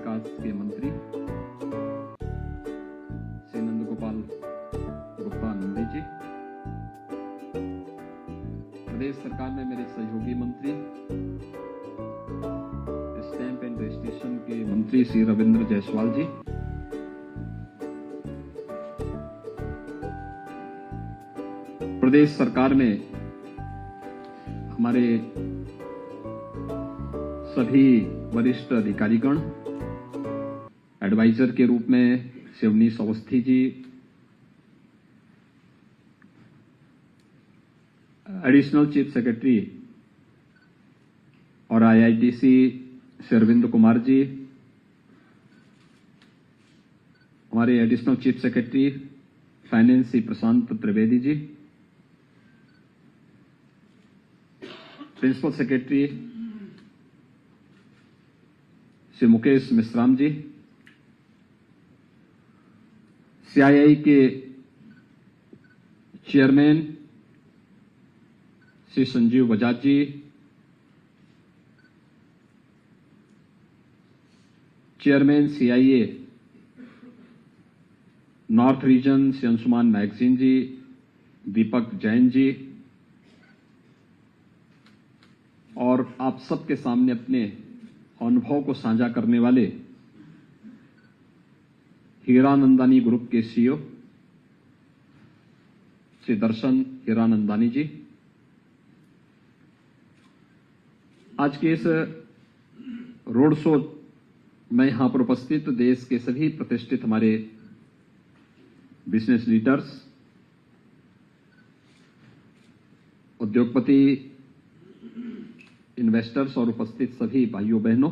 विकास के मंत्री श्री नंद गोपाल गुप्ता नंदी जी, प्रदेश सरकार में मेरे सहयोगी मंत्री स्टैंप एंड रजिस्ट्रेशन के मंत्री श्री रविंद्र जायसवाल जी, प्रदेश सरकार में हमारे सभी वरिष्ठ अधिकारीगण, एडवाइजर के रूप में Shivneesh Awasthi ji, additional chief secretary और आईआईटीसी श्री अरविंद कुमार जी, हमारे additional chief secretary finance Shri Prashant Trivedi ji, principal secretary Shri Mukesh Mishra ji, CII के chairman Shri Sanjeev Bajaj ji, chairman CIA north region Shri Anshuman Magazine ji, Deepak Jain ji, और आप सबके सामने अपने अनुभव को साझा करने वाले हीरानंदानी ग्रुप के सीईओ श्री दर्शन हीरानंदानी जी, आज के इस रोड शो में यहां पर उपस्थित देश के सभी प्रतिष्ठित हमारे बिजनेस लीडर्स, उद्योगपति, इन्वेस्टर्स और उपस्थित सभी भाइयों बहनों,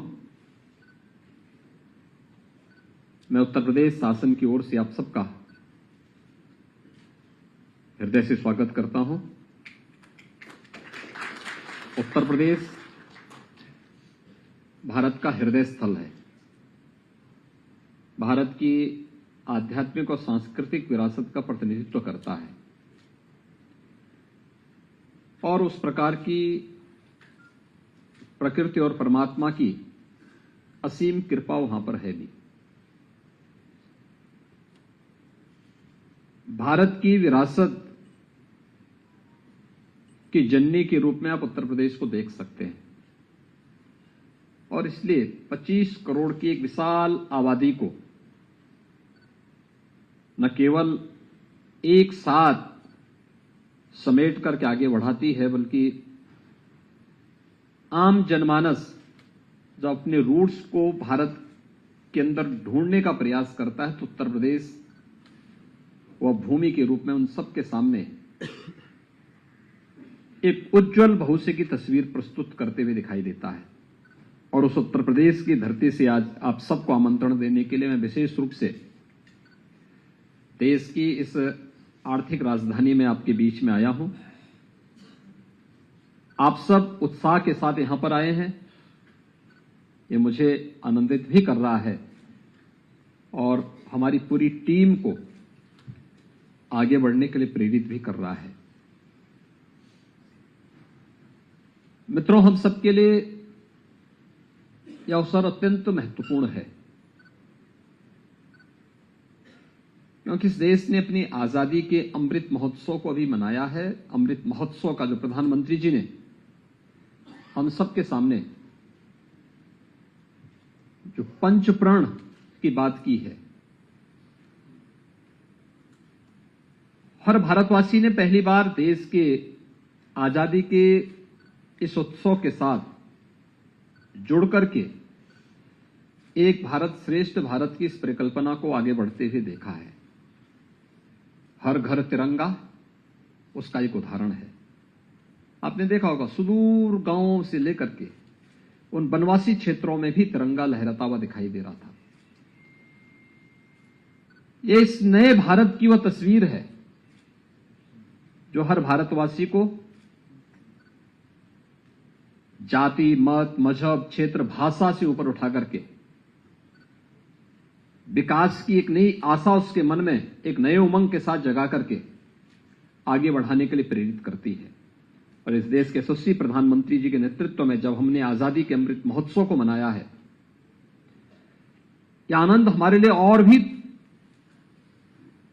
मैं उत्तर प्रदेश शासन की ओर से आप सबका हृदय से स्वागत करता हूं। उत्तर प्रदेश भारत का हृदय स्थल है, भारत की आध्यात्मिक और सांस्कृतिक विरासत का प्रतिनिधित्व करता है और उस प्रकार की प्रकृति और परमात्मा की असीम कृपा वहां पर है भी। भारत की विरासत की जननी के रूप में आप उत्तर प्रदेश को देख सकते हैं और इसलिए 25 करोड़ की एक विशाल आबादी को न केवल एक साथ समेट करके आगे बढ़ाती है, बल्कि आम जनमानस जो अपने रूट्स को भारत के अंदर ढूंढने का प्रयास करता है, तो उत्तर प्रदेश वह भूमि के रूप में उन सबके सामने एक उज्जवल भविष्य की तस्वीर प्रस्तुत करते हुए दिखाई देता है। और उस उत्तर प्रदेश की धरती से आज आप सबको आमंत्रण देने के लिए मैं विशेष रूप से देश की इस आर्थिक राजधानी में आपके बीच में आया हूं। आप सब उत्साह के साथ यहां पर आए हैं, ये मुझे आनंदित भी कर रहा है और हमारी पूरी टीम को आगे बढ़ने के लिए प्रेरित भी कर रहा है। मित्रों, हम सबके लिए यह अवसर अत्यंत महत्वपूर्ण है, क्योंकि इस देश ने अपनी आजादी के अमृत महोत्सव को अभी मनाया है। अमृत महोत्सव का जो प्रधानमंत्री जी ने हम सबके सामने जो पंचप्राण की बात की है, हर भारतवासी ने पहली बार देश के आजादी के इस उत्सव के साथ जुड़ करके एक भारत श्रेष्ठ भारत की इस परिकल्पना को आगे बढ़ते हुए देखा है। हर घर तिरंगा उसका एक उदाहरण है। आपने देखा होगा सुदूर गांवों से लेकर के उन वनवासी क्षेत्रों में भी तिरंगा लहराता हुआ दिखाई दे रहा था। ये इस नए भारत की वह तस्वीर है जो हर भारतवासी को जाति, मत, मजहब, क्षेत्र, भाषा से ऊपर उठा करके विकास की एक नई आशा उसके मन में एक नए उमंग के साथ जगा करके आगे बढ़ाने के लिए प्रेरित करती है। और इस देश के यशस्वी प्रधानमंत्री जी के नेतृत्व में जब हमने आजादी के अमृत महोत्सव को मनाया है, यह आनंद हमारे लिए और भी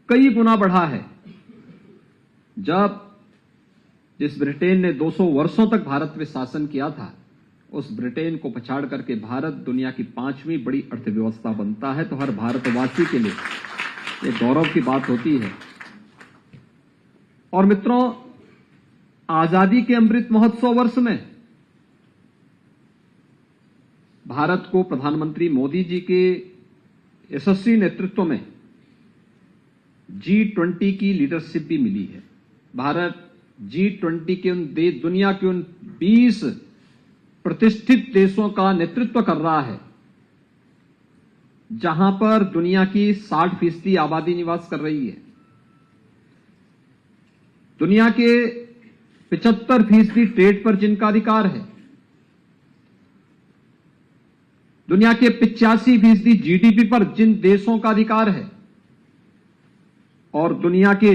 कई गुना बढ़ा है जब जिस ब्रिटेन ने 200 वर्षों तक भारत में शासन किया था, उस ब्रिटेन को पछाड़ करके भारत दुनिया की 5वीं बड़ी अर्थव्यवस्था बनता है, तो हर भारतवासी के लिए ये गौरव की बात होती है। और मित्रों, आजादी के अमृत महोत्सव वर्ष में भारत को प्रधानमंत्री मोदी जी के यशस्वी नेतृत्व में G20 की लीडरशिप भी मिली है। भारत G20 के दुनिया के उन 20 प्रतिष्ठित देशों का नेतृत्व कर रहा है जहां पर दुनिया की 60% आबादी निवास कर रही है। दुनिया के 75% ट्रेड पर जिनका अधिकार है, दुनिया के 85% जीडीपी पर जिन देशों का अधिकार है, और दुनिया के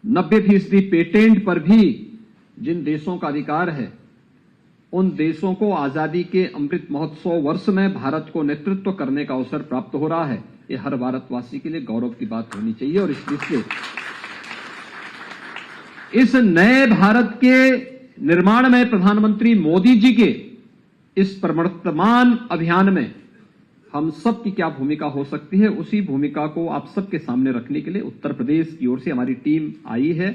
90% पेटेंट पर भी जिन देशों का अधिकार है, उन देशों को आजादी के अमृत महोत्सव वर्ष में भारत को नेतृत्व करने का अवसर प्राप्त हो रहा है। यह हर भारतवासी के लिए गौरव की बात होनी चाहिए। और इसलिए इस नए भारत के निर्माण में प्रधानमंत्री मोदी जी के इस प्रवर्तमान अभियान में हम सब की क्या भूमिका हो सकती है, उसी भूमिका को आप सबके सामने रखने के लिए उत्तर प्रदेश की ओर से हमारी टीम आई है।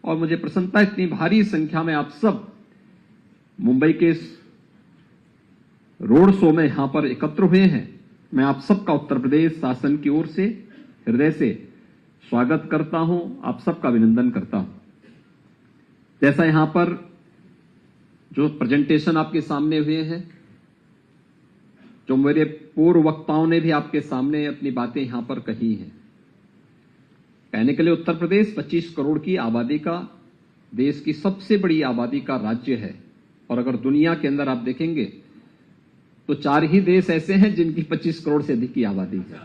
और मुझे प्रसन्नता, इतनी भारी संख्या में आप सब मुंबई के रोड शो में यहां पर एकत्र हुए हैं। मैं आप सबका उत्तर प्रदेश शासन की ओर से हृदय से स्वागत करता हूं, आप सबका अभिनंदन करता हूं। जैसा यहां पर जो प्रेजेंटेशन आपके सामने हुए हैं, जो मेरे पूर्व वक्ताओं ने भी आपके सामने अपनी बातें यहां पर कही हैं, कहने के लिए उत्तर प्रदेश 25 करोड़ की आबादी का, देश की सबसे बड़ी आबादी का राज्य है। और अगर दुनिया के अंदर आप देखेंगे तो 4 ही देश ऐसे हैं जिनकी 25 करोड़ से अधिक की आबादी है।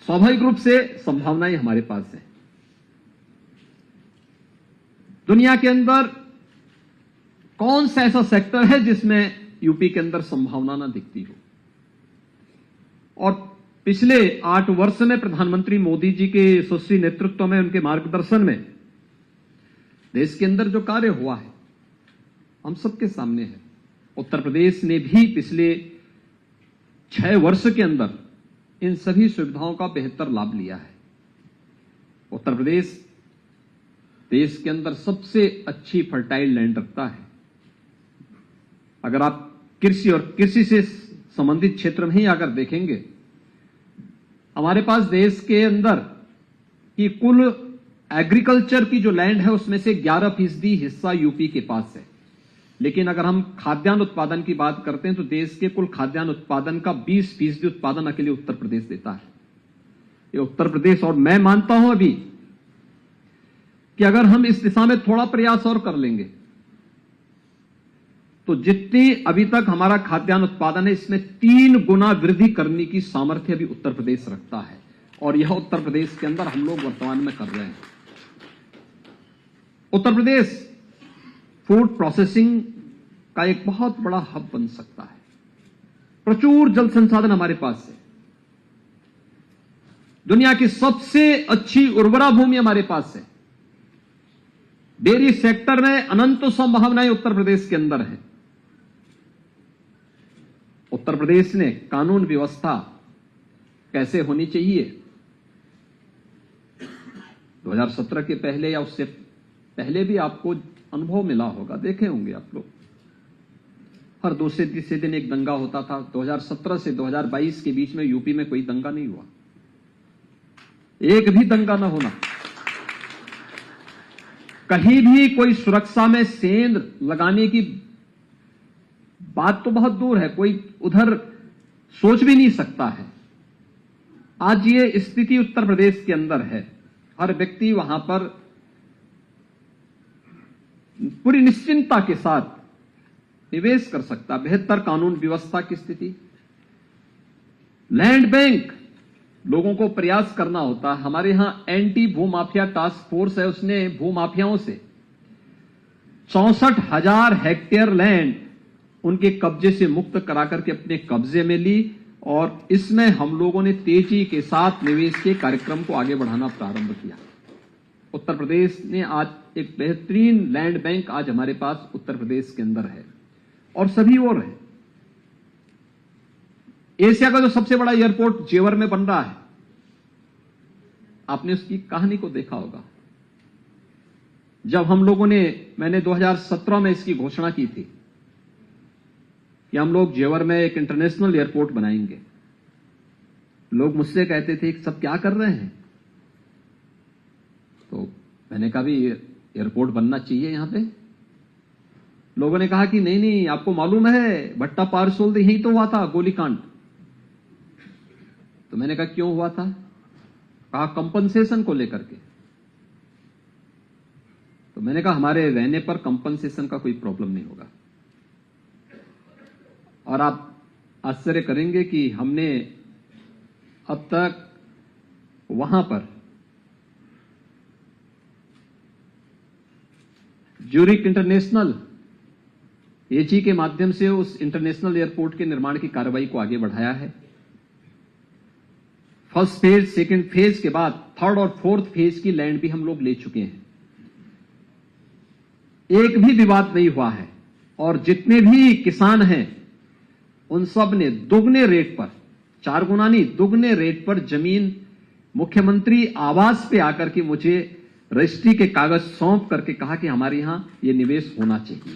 स्वाभाविक रूप से संभावनाएं हमारे पास हैं। दुनिया के अंदर कौन सा ऐसा सेक्टर है जिसमें यूपी के अंदर संभावना ना दिखती हो। और पिछले 8 वर्ष में प्रधानमंत्री मोदी जी के यशस्वी नेतृत्व में, उनके मार्गदर्शन में देश के अंदर जो कार्य हुआ है हम सबके सामने है। उत्तर प्रदेश ने भी पिछले 6 वर्ष के अंदर इन सभी सुविधाओं का बेहतर लाभ लिया है। उत्तर प्रदेश देश के अंदर सबसे अच्छी फर्टाइल लैंड रखता है। अगर आप कृषि और कृषि से संबंधित क्षेत्र में ही अगर देखेंगे, हमारे पास देश के अंदर की कुल एग्रीकल्चर की जो लैंड है उसमें से 11% हिस्सा यूपी के पास है। लेकिन अगर हम खाद्यान्न उत्पादन की बात करते हैं तो देश के कुल खाद्यान्न उत्पादन का 20% उत्पादन अकेले उत्तर प्रदेश देता है। ये उत्तर प्रदेश, और मैं मानता हूं अभी कि अगर हम इस दिशा में थोड़ा प्रयास और कर लेंगे तो जितनी अभी तक हमारा खाद्यान्न उत्पादन है, इसमें 3 गुना वृद्धि करने की सामर्थ्य अभी उत्तर प्रदेश रखता है। और यह उत्तर प्रदेश के अंदर हम लोग वर्तमान में कर रहे हैं। उत्तर प्रदेश फूड प्रोसेसिंग का एक बहुत बड़ा हब बन सकता है। प्रचुर जल संसाधन हमारे पास है। दुनिया की सबसे अच्छी उर्वरा भूमि हमारे पास है। डेयरी सेक्टर में अनंत संभावनाएं उत्तर प्रदेश के अंदर है। उत्तर प्रदेश ने कानून व्यवस्था कैसे होनी चाहिए, 2017 के पहले या उससे पहले भी आपको अनुभव मिला होगा, देखे होंगे आप लोग। हर दूसरे तीसरे दिन एक दंगा होता था। 2017 से 2022 के बीच में यूपी में कोई दंगा नहीं हुआ, एक भी दंगा न होना। कहीं भी कोई सुरक्षा में सेंध लगाने की बात तो बहुत दूर है, कोई उधर सोच भी नहीं सकता है। आज ये स्थिति उत्तर प्रदेश के अंदर है। हर व्यक्ति वहां पर पूरी निश्चिंतता के साथ निवेश कर सकता। बेहतर कानून व्यवस्था की स्थिति, लैंड बैंक, लोगों को प्रयास करना होता है। हमारे यहां एंटी भूमाफिया टास्क फोर्स है, उसने भूमाफियाओं से 64,000 हेक्टेयर लैंड उनके कब्जे से मुक्त करा करके अपने कब्जे में ली और इसमें हम लोगों ने तेजी के साथ निवेश के कार्यक्रम को आगे बढ़ाना प्रारंभ किया। उत्तर प्रदेश ने आज एक बेहतरीन लैंड बैंक आज हमारे पास उत्तर प्रदेश के अंदर है और सभी और है। एशिया का जो सबसे बड़ा एयरपोर्ट जेवर में बन रहा है, आपने उसकी कहानी को देखा होगा। जब हम लोगों ने, मैंने 2017 में इसकी घोषणा की थी कि हम लोग जेवर में एक इंटरनेशनल एयरपोर्ट बनाएंगे, लोग मुझसे कहते थे सब क्या कर रहे हैं। तो मैंने कहा भी एयरपोर्ट बनना चाहिए यहां पे। लोगों ने कहा कि नहीं नहीं, आपको मालूम है भट्टा पारसोल यही तो हुआ था गोलीकांड। तो मैंने कहा क्यों हुआ था? कहा कंपनसेशन को लेकर के। तो मैंने कहा हमारे रहने पर कंपनसेशन का कोई प्रॉब्लम नहीं होगा। और आप आश्चर्य करेंगे कि हमने अब तक वहां पर ज्यूरिक इंटरनेशनल एजी के माध्यम से उस इंटरनेशनल एयरपोर्ट के निर्माण की कार्रवाई को आगे बढ़ाया है। फर्स्ट फेज, सेकंड फेज के बाद थर्ड और फोर्थ फेज की लैंड भी हम लोग ले चुके हैं। एक भी विवाद नहीं हुआ है और जितने भी किसान हैं उन सब ने दुगने रेट पर, 4 गुना नहीं, दुगने रेट पर जमीन मुख्यमंत्री आवास पे आकर के मुझे रजिस्ट्री के कागज सौंप करके कहा कि हमारे यहां ये निवेश होना चाहिए।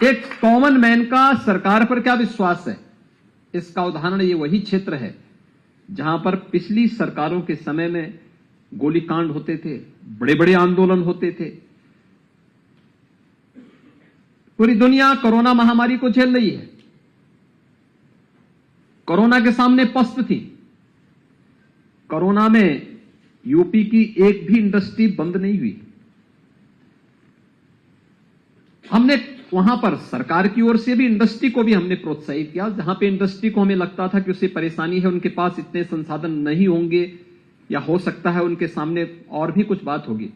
एक कॉमन मैन का सरकार पर क्या विश्वास है, इसका उदाहरण ये वही क्षेत्र है जहां पर पिछली सरकारों के समय में गोलीकांड होते थे, बड़े बड़े आंदोलन होते थे। पूरी दुनिया कोरोना महामारी को झेल रही है, कोरोना के सामने पस्त थी। कोरोना में यूपी की एक भी इंडस्ट्री बंद नहीं हुई। हमने वहां पर सरकार की ओर से भी इंडस्ट्री को भी हमने प्रोत्साहित किया। जहां पे इंडस्ट्री को हमें लगता था कि उसे परेशानी है, उनके पास इतने संसाधन नहीं होंगे या हो सकता है उनके सामने और भी कुछ बात होगी,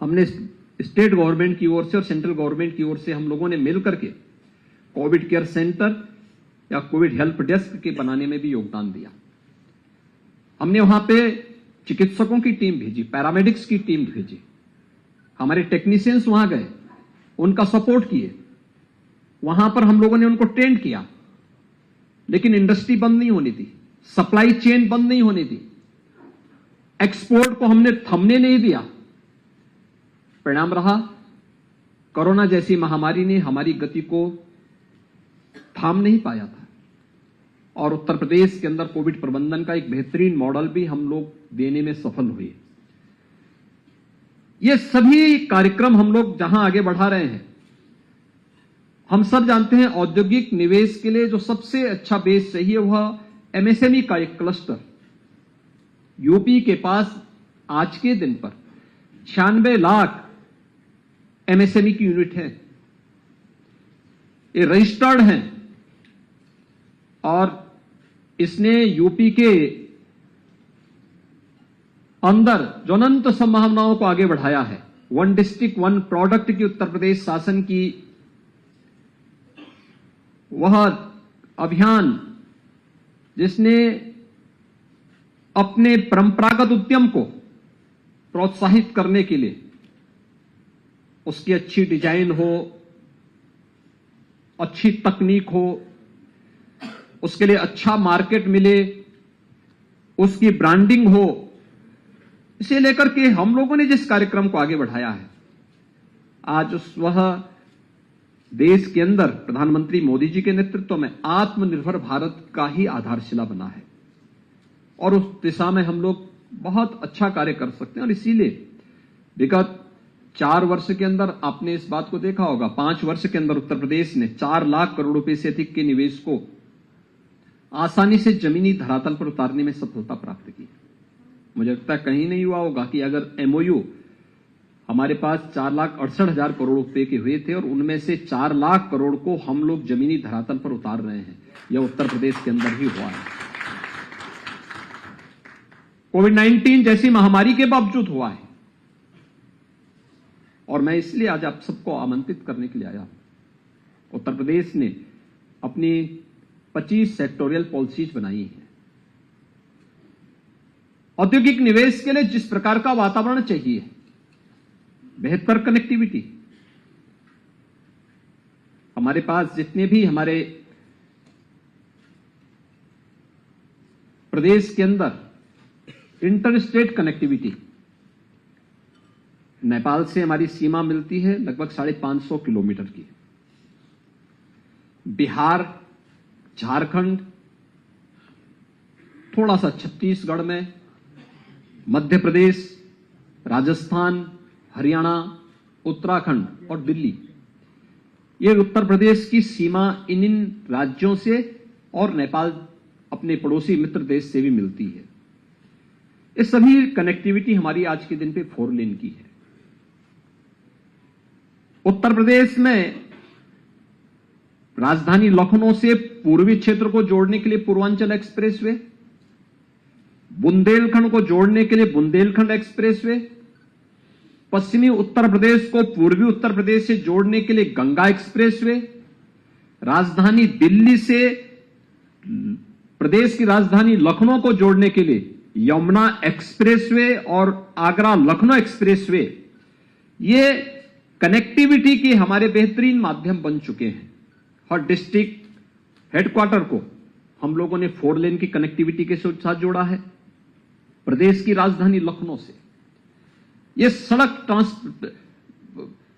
हमने स्टेट गवर्नमेंट की ओर से और सेंट्रल गवर्नमेंट की ओर से हम लोगों ने मिलकर के कोविड केयर सेंटर या कोविड हेल्प डेस्क के बनाने में भी योगदान दिया। हमने वहां पे चिकित्सकों की टीम भेजी, पैरामेडिक्स की टीम भेजी, हमारे टेक्नीशियंस वहां गए, उनका सपोर्ट किए। वहां पर हम लोगों ने उनको ट्रेन किया, लेकिन इंडस्ट्री बंद नहीं होनी थी, सप्लाई चेन बंद नहीं होनी थी, एक्सपोर्ट को हमने थमने नहीं दिया। परिणाम रहा कोरोना जैसी महामारी ने हमारी गति को थाम नहीं पाया था और उत्तर प्रदेश के अंदर कोविड प्रबंधन का एक बेहतरीन मॉडल भी हम लोग देने में सफल हुए। ये सभी कार्यक्रम हम लोग जहां आगे बढ़ा रहे हैं, हम सब जानते हैं औद्योगिक निवेश के लिए जो सबसे अच्छा बेस चाहिए वह एमएसएमई का एक क्लस्टर। यूपी के पास आज के दिन पर 96 लाख एमएसएमई की यूनिट है, ये रजिस्टर्ड हैं और इसने यूपी के अंदर जो अनंत संभावनाओं को आगे बढ़ाया है। 1 डिस्ट्रिक्ट 1 प्रोडक्ट की उत्तर प्रदेश शासन की वह अभियान जिसने अपने परंपरागत उद्यम को प्रोत्साहित करने के लिए उसकी अच्छी डिजाइन हो, अच्छी तकनीक हो, उसके लिए अच्छा मार्केट मिले, उसकी ब्रांडिंग हो, इसे लेकर के हम लोगों ने जिस कार्यक्रम को आगे बढ़ाया है, आज वह देश के अंदर प्रधानमंत्री मोदी जी के नेतृत्व में आत्मनिर्भर भारत का ही आधारशिला बना है और उस दिशा में हम लोग बहुत अच्छा कार्य कर सकते हैं। और इसीलिए विगत 4 वर्ष के अंदर आपने इस बात को देखा होगा, 5 वर्ष के अंदर उत्तर प्रदेश ने 4 लाख करोड़ रुपए से अधिक के निवेश को आसानी से जमीनी धरातल पर उतारने में सफलता प्राप्त की। मुझे लगता है कहीं नहीं हुआ होगा कि अगर एमओयू हमारे पास 4,68,000 करोड़ रुपए के हुए थे और उनमें से 4 लाख करोड़ को हम लोग जमीनी धरातल पर उतार रहे हैं, यह उत्तर प्रदेश के अंदर ही हुआ है। कोविड-19 जैसी महामारी के बावजूद हुआ है और मैं इसलिए आज आप सबको आमंत्रित करने के लिए आया हूं। उत्तर प्रदेश ने अपनी 25 सेक्टोरियल पॉलिसीज बनाई हैं। औद्योगिक निवेश के लिए जिस प्रकार का वातावरण चाहिए, बेहतर कनेक्टिविटी, हमारे पास जितने भी हमारे प्रदेश के अंदर इंटर स्टेट कनेक्टिविटी, नेपाल से हमारी सीमा मिलती है लगभग 550 किलोमीटर की। बिहार, झारखंड, थोड़ा सा छत्तीसगढ़ में, मध्य प्रदेश, राजस्थान, हरियाणा, उत्तराखंड और दिल्ली, ये उत्तर प्रदेश की सीमा इन राज्यों से और नेपाल अपने पड़ोसी मित्र देश से भी मिलती है। ये सभी कनेक्टिविटी हमारी आज के दिन पे 4 लेन की है। उत्तर प्रदेश में राजधानी लखनऊ से पूर्वी क्षेत्र को जोड़ने के लिए पूर्वांचल एक्सप्रेसवे, बुंदेलखंड को जोड़ने के लिए बुंदेलखंड एक्सप्रेसवे, पश्चिमी उत्तर प्रदेश को पूर्वी उत्तर प्रदेश से जोड़ने के लिए गंगा एक्सप्रेसवे, राजधानी दिल्ली से प्रदेश की राजधानी लखनऊ को जोड़ने के लिए यमुना एक्सप्रेसवे और आगरा लखनऊ एक्सप्रेसवे, ये कनेक्टिविटी के हमारे बेहतरीन माध्यम बन चुके हैं। हर डिस्ट्रिक्ट हेडक्वार्टर को हम लोगों ने 4 लेन की कनेक्टिविटी के साथ जोड़ा है। प्रदेश की राजधानी लखनऊ से ये सड़क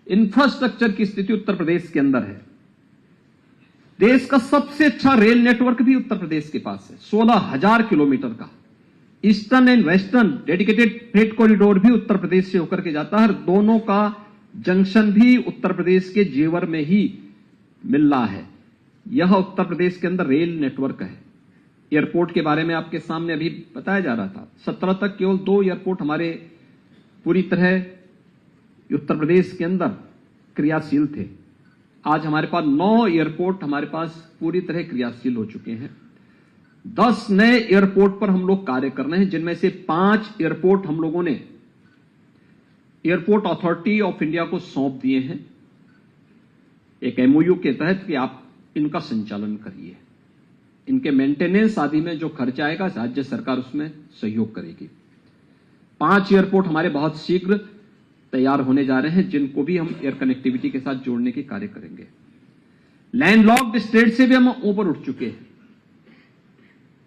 इंफ्रास्ट्रक्चर की स्थिति उत्तर प्रदेश के अंदर है। देश का सबसे अच्छा रेल नेटवर्क भी उत्तर प्रदेश के पास है, 16,000 किलोमीटर का। Eastern and western dedicated freight corridor भी उत्तर प्रदेश से होकर के जाता है और दोनों का जंक्शन भी उत्तर प्रदेश के जेवर में ही मिल रहा है। यह उत्तर प्रदेश के अंदर रेल नेटवर्क है। एयरपोर्ट के बारे में आपके सामने अभी बताया जा रहा था, 17 तक केवल 2 एयरपोर्ट हमारे पूरी तरह उत्तर प्रदेश के अंदर क्रियाशील थे। आज हमारे पास 9 एयरपोर्ट हमारे पास पूरी तरह क्रियाशील हो चुके हैं। 10 नए एयरपोर्ट पर हम लोग कार्य कर रहे हैं, जिनमें से 5 एयरपोर्ट हम लोगों ने एयरपोर्ट अथॉरिटी ऑफ इंडिया को सौंप दिए हैं एक एमओयू के तहत कि आप इनका संचालन करिए। इनके मेंटेनेंस आदि में जो खर्चा आएगा राज्य सरकार उसमें सहयोग करेगी। 5 एयरपोर्ट हमारे बहुत शीघ्र तैयार होने जा रहे हैं, जिनको भी हम एयर कनेक्टिविटी के साथ जोड़ने के कार्य करेंगे। लैंडलॉक्ड स्टेट से भी हम ऊपर उठ चुके हैं।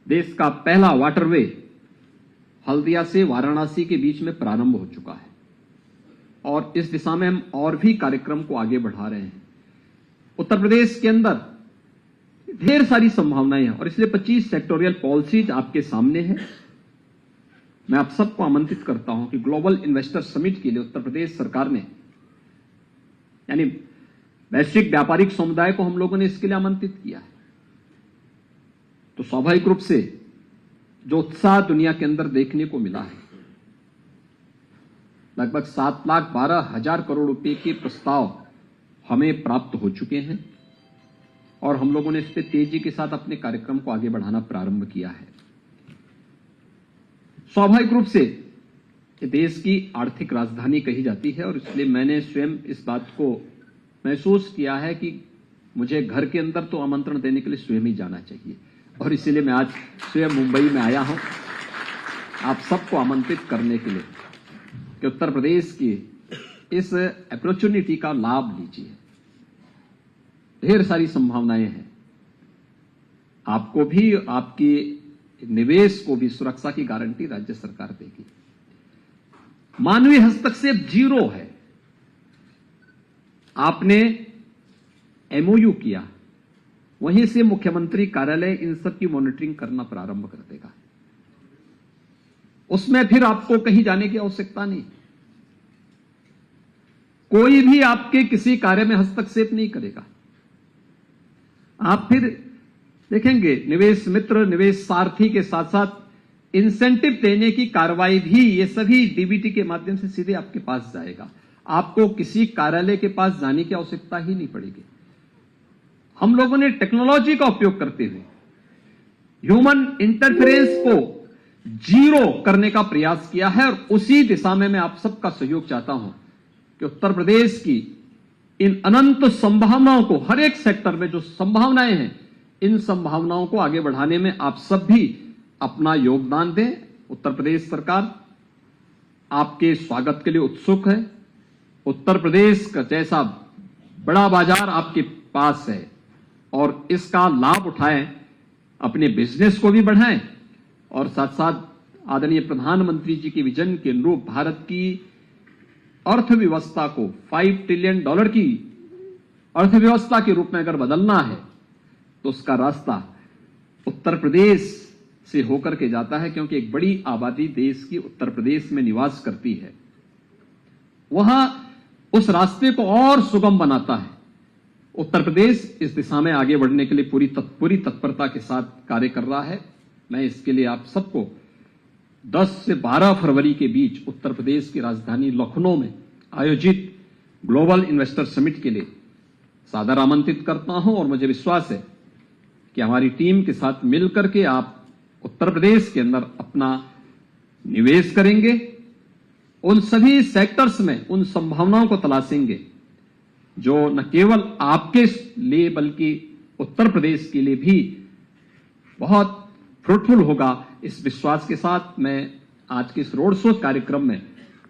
देश का पहला वाटरवे हल्दिया से वाराणसी के बीच में प्रारंभ हो चुका है और इस दिशा में हम और भी कार्यक्रम को आगे बढ़ा रहे हैं। उत्तर प्रदेश के अंदर ढेर सारी संभावनाएं हैं और इसलिए 25 सेक्टोरियल पॉलिसीज आपके सामने है। मैं आप सबको आमंत्रित करता हूं कि ग्लोबल इन्वेस्टर समिट के लिए उत्तर प्रदेश सरकार ने, यानी वैश्विक व्यापारिक समुदाय को हम लोगों ने इसके लिए आमंत्रित किया है। तो स्वाभाविक रूप से जो उत्साह दुनिया के अंदर देखने को मिला है, लगभग 7,12,000 करोड़ रुपए के प्रस्ताव हमें प्राप्त हो चुके हैं और हम लोगों ने इस पर तेजी के साथ अपने कार्यक्रम को आगे बढ़ाना प्रारंभ किया है। स्वाभाविक रूप से देश की आर्थिक राजधानी कही जाती है और इसलिए मैंने स्वयं इस बात को महसूस किया है कि मुझे घर के अंदर तो आमंत्रण देने के लिए स्वयं ही जाना चाहिए और इसीलिए मैं आज स्वयं मुंबई में आया हूं आप सबको आमंत्रित करने के लिए कि उत्तर प्रदेश की इस अपॉर्चुनिटी का लाभ लीजिए। ढेर सारी संभावनाएं हैं। आपको भी, आपकी निवेश को भी सुरक्षा की गारंटी राज्य सरकार देगी। मानवीय हस्तक्षेप 0 है। आपने एमओयू किया, वहीं से मुख्यमंत्री कार्यालय इन सब की मॉनिटरिंग करना प्रारंभ कर देगा। उसमें फिर आपको कहीं जाने की आवश्यकता नहीं। कोई भी आपके किसी कार्य में हस्तक्षेप नहीं करेगा। आप फिर देखेंगे निवेश मित्र, निवेश सारथी के साथ साथ इंसेंटिव देने की कार्रवाई भी ये सभी डीबीटी के माध्यम से सीधे आपके पास जाएगा। आपको किसी कार्यालय के पास जाने की आवश्यकता ही नहीं पड़ेगी। हम लोगों ने टेक्नोलॉजी का उपयोग करते हुए ह्यूमन इंटरफेरेंस को 0 करने का प्रयास किया है और उसी दिशा में मैं आप सबका सहयोग चाहता हूं कि उत्तर प्रदेश की इन अनंत संभावनाओं को, हर एक सेक्टर में जो संभावनाएं हैं, इन संभावनाओं को आगे बढ़ाने में आप सब भी अपना योगदान दें। उत्तर प्रदेश सरकार आपके स्वागत के लिए उत्सुक है। उत्तर प्रदेश का जैसा बड़ा बाजार आपके पास है और इसका लाभ उठाएं, अपने बिजनेस को भी बढ़ाएं और साथ साथ आदरणीय प्रधानमंत्री जी के विजन के अनुरूप भारत की अर्थव्यवस्था को $5 ट्रिलियन की अर्थव्यवस्था के रूप में अगर बदलना है तो उसका रास्ता उत्तर प्रदेश से होकर के जाता है, क्योंकि एक बड़ी आबादी देश की उत्तर प्रदेश में निवास करती है। वहां उस रास्ते को और सुगम बनाता है। उत्तर प्रदेश इस दिशा में आगे बढ़ने के लिए पूरी तत्परता के साथ कार्य कर रहा है। मैं इसके लिए आप सबको 10 से 12 फरवरी के बीच उत्तर प्रदेश की राजधानी लखनऊ में आयोजित ग्लोबल इन्वेस्टर समिट के लिए सादर आमंत्रित करता हूं और मुझे विश्वास है कि हमारी टीम के साथ मिलकर के आप उत्तर प्रदेश के अंदर अपना निवेश करेंगे, उन सभी सेक्टर्स में उन संभावनाओं को तलाशेंगे जो न केवल आपके लिए बल्कि उत्तर प्रदेश के लिए भी बहुत फ्रूटफुल होगा। इस विश्वास के साथ मैं आज के इस रोड शो कार्यक्रम में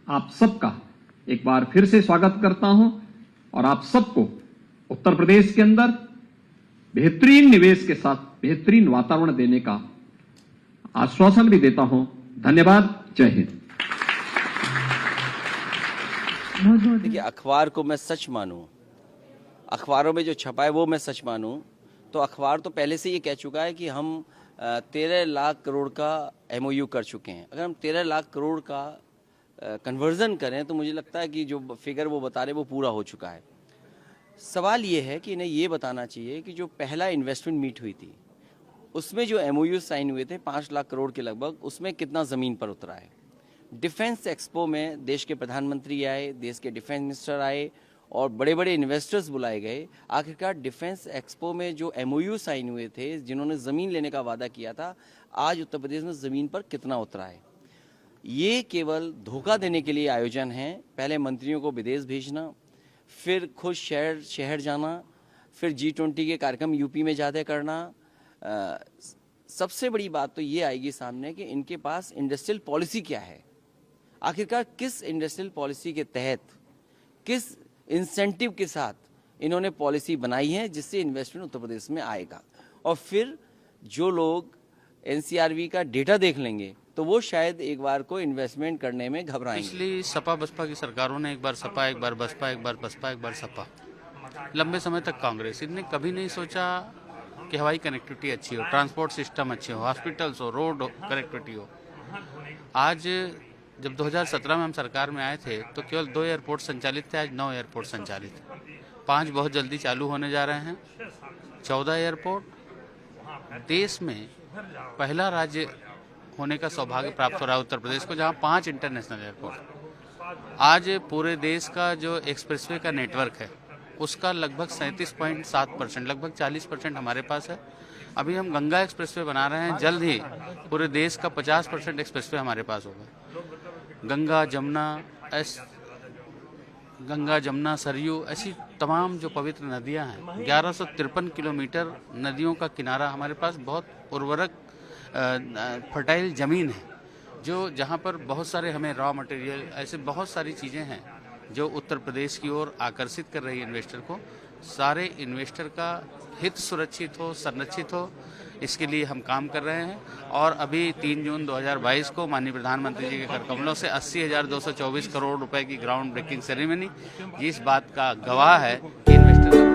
आप सबका एक बार फिर से स्वागत करता हूं और आप सबको उत्तर प्रदेश के अंदर बेहतरीन निवेश के साथ बेहतरीन वातावरण देने का आश्वासन भी देता हूं। धन्यवाद। जय हिंद। देखिए, अखबार को मैं सच मानूं, अखबारों में जो छपा है वो मैं सच मानूं, तो अखबार तो पहले से ये कह चुका है कि हम 13 लाख करोड़ का MOU कर चुके हैं। अगर हम 13 लाख करोड़ का कन्वर्जन करें तो मुझे लगता है कि जो फिगर वो बता रहे वो पूरा हो चुका है। सवाल ये है कि इन्हें ये बताना चाहिए कि जो पहला इन्वेस्टमेंट मीट हुई थी उसमें जो MOU साइन हुए थे 5 लाख करोड़ के लगभग, उसमें कितना ज़मीन पर उतरा है। डिफेंस एक्सपो में देश के प्रधानमंत्री आए, देश के डिफेंस मिनिस्टर आए और बड़े बड़े इन्वेस्टर्स बुलाए गए। आखिरकार डिफेंस एक्सपो में जो MOU साइन हुए थे, जिन्होंने ज़मीन लेने का वादा किया था, आज उत्तर प्रदेश में ज़मीन पर कितना उतरा है। ये केवल धोखा देने के लिए आयोजन है। पहले मंत्रियों को विदेश भेजना, फिर खुद शहर जाना, फिर G20 के कार्यक्रम यूपी में ज़्यादा करना। सबसे बड़ी बात तो ये आएगी सामने कि इनके पास इंडस्ट्रियल पॉलिसी क्या है। आखिरकार किस इंडस्ट्रियल पॉलिसी के तहत, किस इंसेंटिव के साथ इन्होंने पॉलिसी बनाई है जिससे इन्वेस्टमेंट उत्तर प्रदेश में आएगा। और फिर जो लोग NCRB का डेटा देख लेंगे तो वो शायद एक बार को इन्वेस्टमेंट करने में घबराएंगे। पिछली सपा बसपा की सरकारों ने एक बार सपा, एक बार बसपा, एक बार बसपा, एक बार सपा, लंबे समय तक कांग्रेस, इनने कभी नहीं सोचा कि हवाई कनेक्टिविटी अच्छी हो, ट्रांसपोर्ट सिस्टम अच्छे हो, हॉस्पिटल्स हो, रोड कनेक्टिविटी हो। आज जब 2017 में हम सरकार में आए थे तो केवल 2 एयरपोर्ट संचालित थे, आज 9 एयरपोर्ट संचालित हैं। 5 बहुत जल्दी चालू होने जा रहे हैं। 14 एयरपोर्ट। देश में पहला राज्य होने का सौभाग्य प्राप्त हो रहा है उत्तर प्रदेश को, जहां 5 इंटरनेशनल एयरपोर्ट। आज पूरे देश का जो एक्सप्रेसवे का नेटवर्क है उसका लगभग 37.7%, लगभग 40% हमारे पास है। अभी हम गंगा एक्सप्रेसवे बना रहे हैं, जल्द ही पूरे देश का 50% एक्सप्रेसवे हमारे पास होगा। गंगा जमुना सरयू, ऐसी तमाम जो पवित्र नदियां हैं, 1153 किलोमीटर नदियों का किनारा हमारे पास, बहुत उर्वरक फर्टाइल ज़मीन है, जो जहां पर बहुत सारे हमें रॉ मटेरियल, ऐसे बहुत सारी चीज़ें हैं जो उत्तर प्रदेश की ओर आकर्षित कर रही है इन्वेस्टर को। सारे इन्वेस्टर का हित सुरक्षित हो, संरक्षित हो, इसके लिए हम काम कर रहे हैं। और अभी 3 जून 2022 को माननीय प्रधानमंत्री जी के कर कमलों से 80,224 करोड़ रुपए की ग्राउंड ब्रेकिंग सेरेमनी इस बात का गवाह है कि इन्वेस्टर